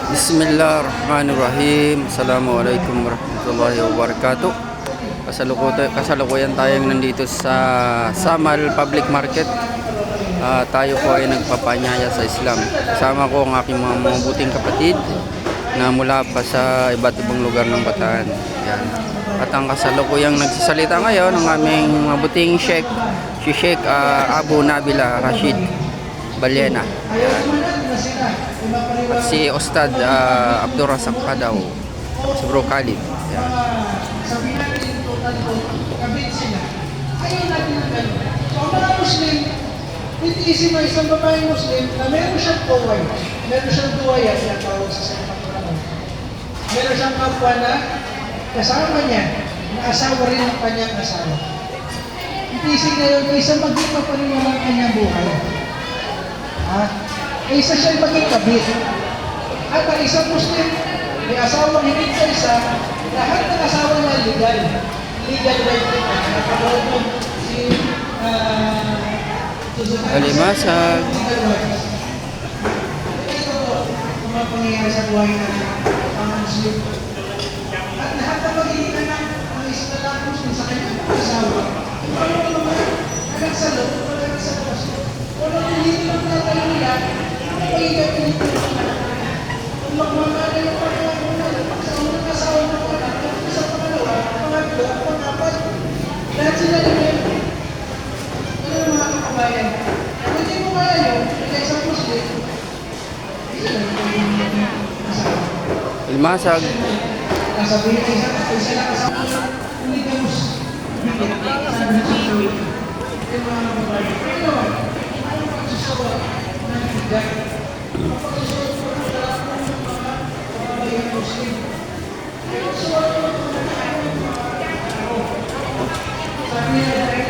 Bismillahirrahmanirrahim. Assalamualaikum warahmatullahi wabarakatuh. Kasalukuyan tayong nandito sa Samal Public Market. Tayo po ay nagpapanyaya sa Islam. Kasama ko ang aking mga mabuting kapatid na mula pa sa iba't ibang lugar ng Bataan. Yan. At ang kasalukuyang nagsasalita ngayon ang aming mabuting Sheikh, si Sheikh Abu Nabila Rashid Balyena. Yan. At si Ustad Abdul Razak Kadaw, si Bro Khalid. Yan. Isip mo isang babaeng Muslim na meron siyang kaway, meron siyang tuwaya, tinatawag sa Santa Cruz. Meron siyang kapwa na kasama niya, na asawa rin ng kanyang asawa. Isip na yun, isang maging mapaniwala ang kanyang buhay. Isa siya maging kabit. At ang isang Muslim, may asawang higit sa isa, lahat ng asawa niya legal. Legal right na. Nakapagod mo si Alimasag. Ito ang mga pangyayari sa buhay natin, ang Muslim. At lahat ng magiging anak ng isang lalaki Muslim sa kanyang asawa, ano naman, anak sa loob, anak sa labas. Kung ang hindi lang natin nila, ang pagiging ito. Kung magmamahal yung pagkakaroon sa unang asawa ng anak, sa pangalawa, pangatlo, pangapat, lahat sila rin. Ano mga kabayan? Kung hindi mo kaya yun, kaya isang Muslim, isa lang yung asawa. Alimasag. Nasabihin na isa lang asawa, hindi ka Muslim. Sabi sa gawin. Yung mga kabayan. Pero, ang pagsusuwa ng higay, ang pagsusuwa ng mga kabayan Muslim, yung suwa ng mga sabi niya dahil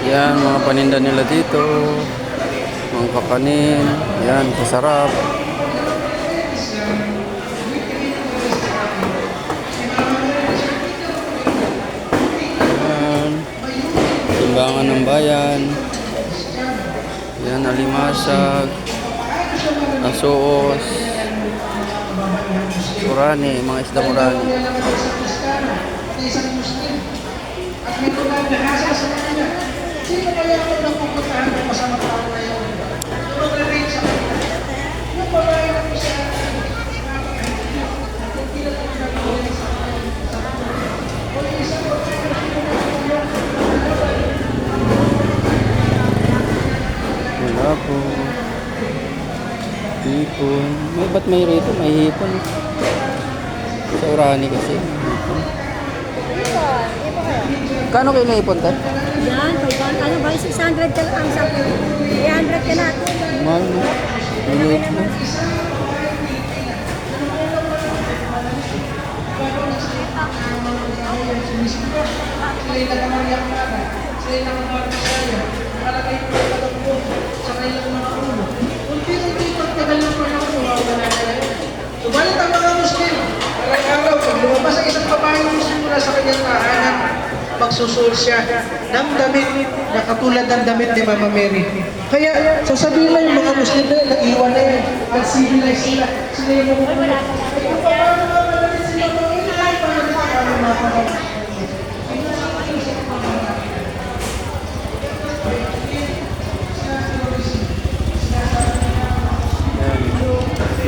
yan, mga paninda nila dito, mga kapanin. Yan, kasarap. Yan, timbangan ng bayan. Yan, alimasag, asuos, murani, mga isda murani. isang Muslim at may nahasa sa kanya. Sino kaya ako nang pupuntahan ng masama tao na yun? Mag-relate sa kanya. Yung babae na po siya, kung pinag-pinag-pinag sa kanya. Kung isang babae na Wala po. Hipon. Ba't may rito? May hipon. Sa Urani kasi. Hipon. Kano kayo na hipon, Tad? Yan, ano ba? 600 ka lang sa 300 ka natin. Mahal na. Maliit na. sila'y nagmamariyak na na, sila'y nagmamariyak para kayo pagkakagpo sa kanilang mga ulo. Unti-unti pagtagal ng panahon, mawawala na yun. Subalit ang mga Muslim, araw-araw, pag lumabas ang isang babaeng Muslim mula sa kanyang tahanan, magsusuot siya ng damit na katulad ng damit ni Mama Mary. Kaya sasabihin lang yung mga Muslim na nag-iwan na yun, nag-civilize sila. Sila yung mga Muslim. Ay kung paano mamalamit sila mga Muslim, ay paano mga Muslim.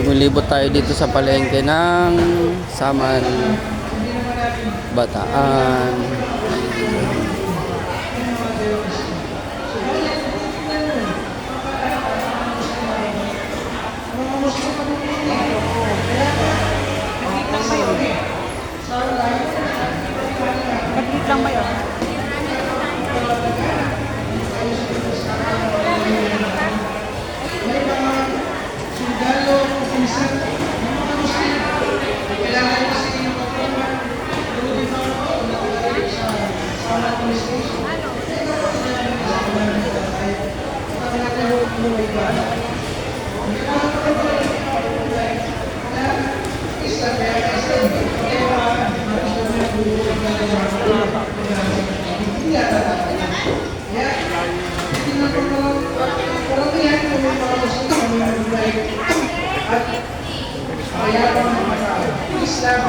Lumilibot tayo dito sa palengke ng Samal, Bataan. Nag-eat lang ba yun?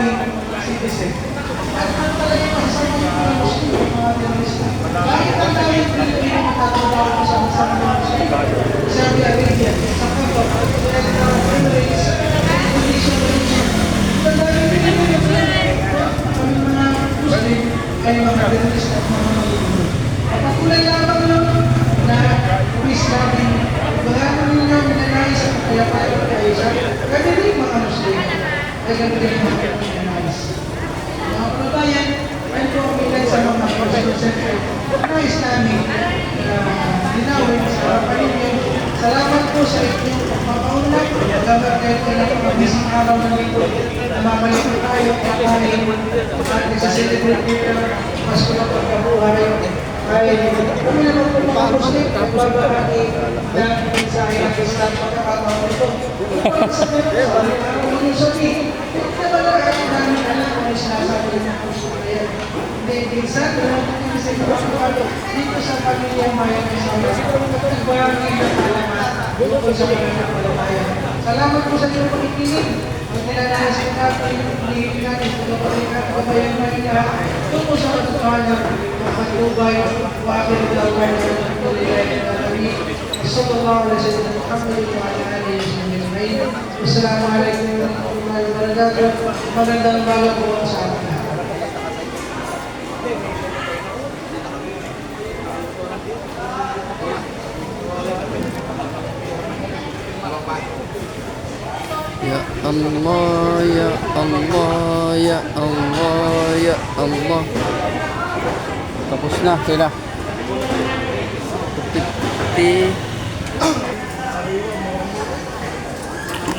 maging citizen. At ang talaga masasama ng mga Muslim, mga terorista. Bakit ang daming Pilipino natatrabaho sa mga Muslim? Saudi Arabia, sa Qatar, Emirates, Indonesia, ang daming Pilipino kami mga Muslim ay mga terorista at mga magugulo. At ang kulay lamang lang na peace loving, marami ninyo minanais at kapayapaan at kaisa, kami rin mga Muslim ay kami rin mga minanais. Mga kababayan, ay po ang ilan sa mga constitution nais namin linawin sa harapan ninyo. Salamat po sa inyong pagpapaunlak. Pagkabat kayo ko ng mga bisang araw ng linggo na mamalik po tayo kakain at nagsaselebrate dito Pasko na pagkabuhay. Ay, kami naman po mga Muslim at babahagi ng mensahe ng Islam pagkakataon ito. Upang sa meron sa araw ng sabihin, na malakas namin alam kung sinasabi ng puso na yan. Hindi, minsan, dito sa pamilyang mayan ng Islam, nagbahagi ng alaman dito sa pamilyang malamayan. Salamat po sa inyong pakikinig. Ang tinanasin natin, hindi natin sa kabayan na ina, tungo sa katotohanan, makatubay, wakil dalaway na nagtuloy na namin. Sallallahu alaihi wasallam, alhamdulillah, alaihi. Wassalamualaikum warahmatullahi wabarakatuh. Magandang bago po sa atin. Ya Allah, ya Allah, ya Allah, ya Allah. Tapos na sila.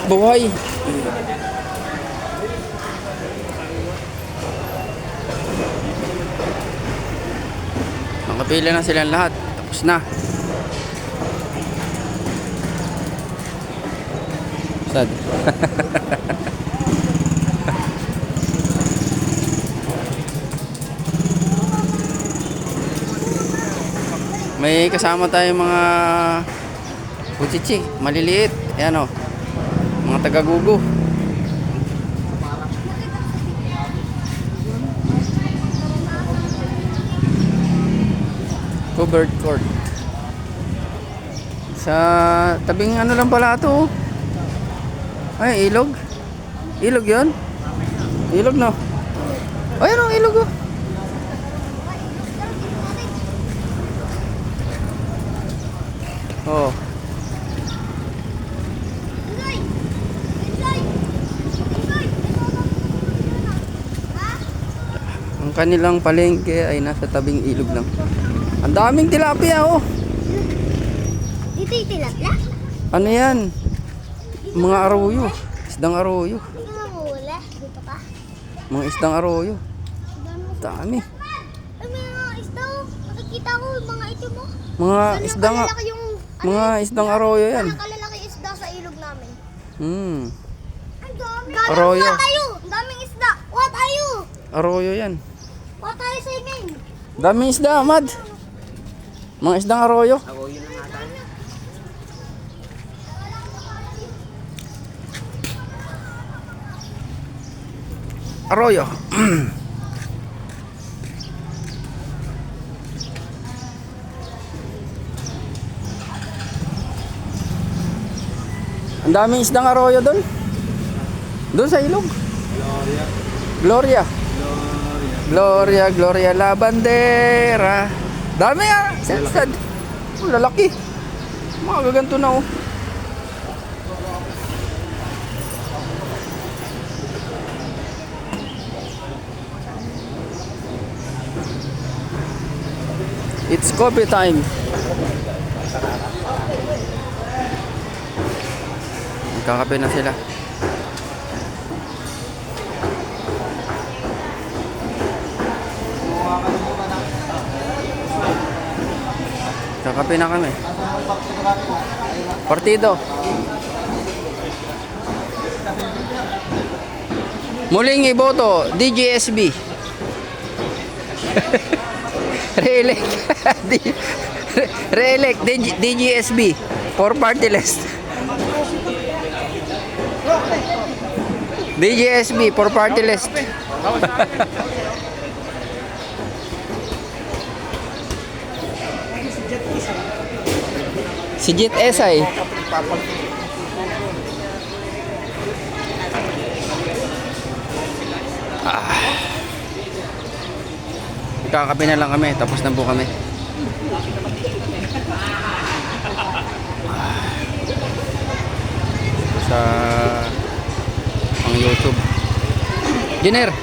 Buhay. Nakapila na silang lahat. Tapos na. Sad. May kasama tayong mga kuchichi, maliliit. Ayan o. Mga taga-gugo. Covered court. Sa tabing ano lang pala ito. Ay, ilog. Ilog yun. Ilog no. Ayun o, ilog o. Oh. Ang kanilang palengke ay nasa tabing ilog lang. Ang daming tilapia oh. Dito yung tilapia? Ano yan? Mga aroyo. Isdang aroyo. Hindi ka mahuli. Dito ka? Mga isdang aroyo. Dami. Ay, may mga isda. Nakikita ko yung mga ito mo. Mga isdang Kalalaki yung... mga isdang aroyo yan. Kalalaki isda sa ilog namin. Ang dami. Arroyo. What are you? Ang daming isda. What are you? Aroyo yan. What are you singing? Daming isda, Mad. Mga isdang aroyo. Arroyo. Ang daming isdang arroyo doon. Doon sa ilog. Gloria. Gloria, Gloria la bandera. Dami ah. Sad. Oh, lalaki. Mga gaganto na oh. It's coffee time. Magkakape na sila. Kakape na kami. Partido. Muling iboto, DGSB. Re-elect. Re-elect DGSB for party list. BGSB for party list. Si Jet Esay. Kakape na lang kami, tapos na po kami. Sa ang YouTube. Jenner.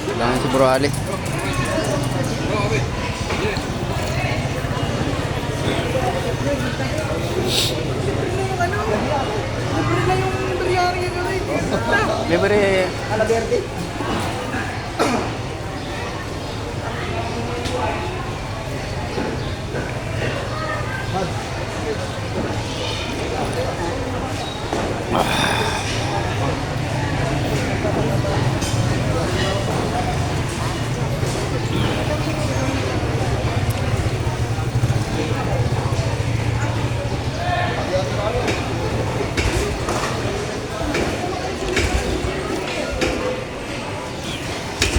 Kailangan si Bro Ali. Libre.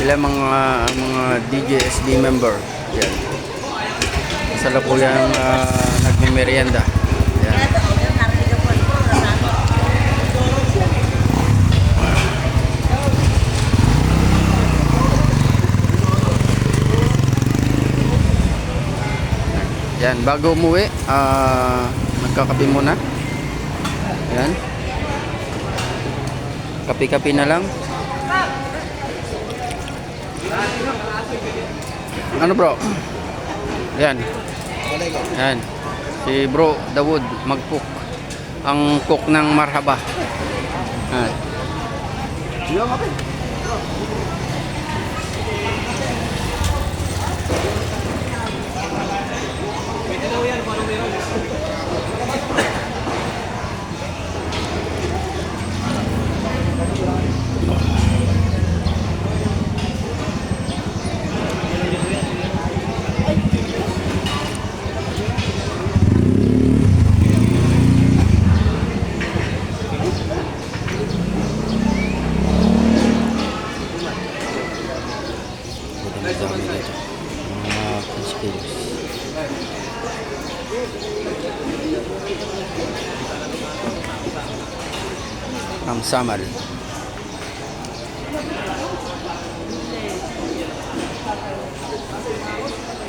Sila mga DJSD member. Yan. Sala po yung nagme-merienda. Yan. Yan, bago umuwi, nagkakape muna. Yan. Kape-kape na lang. Ano bro? Yan. Yan. Si Bro Dawood mag-cook. Ang cook ng marhaba. Yan. Samal.